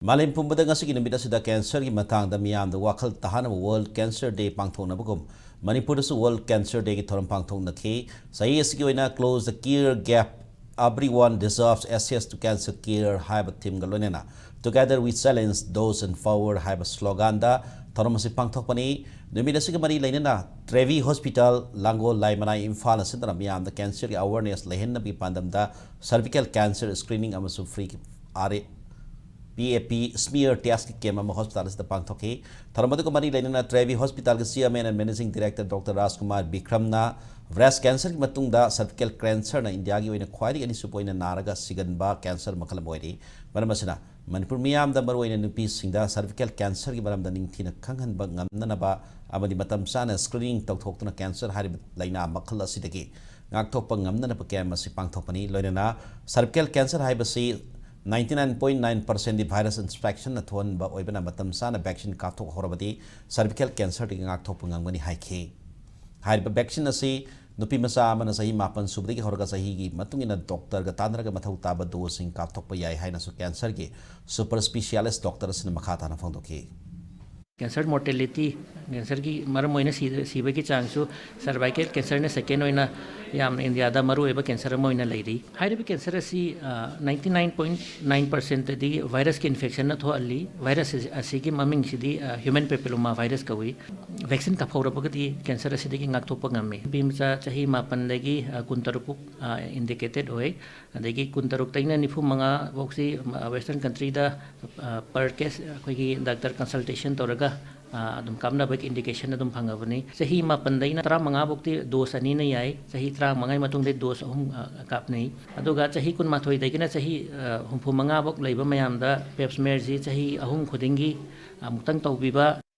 Malim pumbada nga sige nabida sida cancer ki matang da miyam da wakal tahana World Cancer Day pangthong na bagum. Manipur su World Cancer Day ki thoram pangthong na ki. Sahi sige oina close the care gap. Everyone deserves access to cancer care haiba team galonena. Together we silence those and forward haiba slogan da thoram si pangthok pani. Nabida sige mari lainena Trevi Hospital Lango Laimanai Imphal asindana miyam da cancer ki awareness lehin na bi pandam da cervical cancer screening amasu free are PAP smear test ke kema hospital is the pangthoki tharmadu ko mari lainana Trevi Hospital ke chairman and managing director Dr. Rajkumar Bikram na breast cancer ki matung da cervical cancer na India gi oina khwari ani supoina naraga siganba cancer makal moiri maramasina Manipur miyam da maroina nupi singda cervical cancer ki baram da ningthina khanghan ba ngamna ba amadi matam sana screening tawthokna cancer hari laina makal asidagi ngakthok pa ngamna na pa kema si pangthokpani loinana cervical cancer hai basi 99.9% the virus infection na thon ba oibana matam sana vaccine ka thok horabadi cervical cancer ti ngak thok pangangani haike hai ba vaccine asi nupi masa amana sahi mapan subri ki horga sahi gi matungina doctor ga tanra ga mathau ta ba do sing ka thok pa yai hai na su cancer ge super specialist doctor sin makha ta na phang doki cancer mortality cancer की मरम होइना सीबे की चांसु cervical cancer ने second होइना याम India दा मरु एबा cancer म होइना लेरी हाइरबी cancer असी 99.9% दी virus की infection न थो अली वायरस असी की ममिंग सिदी ह्यूमन पेपिलोमा वायरस कवी वैक्सीन का फौरबगदी कैंसर असी दी ngak thok pangame bimcha chahi mapan legi kuntaruk indicated hoy adegi kuntaruk taina nifu manga boxi western country da per case khoi doctor consultation toraga adum kamna bek indication adum phangabani sahi ma pandaina tra manga bokti dos ani na yai sahi tra mangai matung de dos ahum kap nei aduga sahi kun ma thoi daigina sahi humpu manga bok leiba mayam da pap smear ji sahi ahum khudingi mutang tawbiba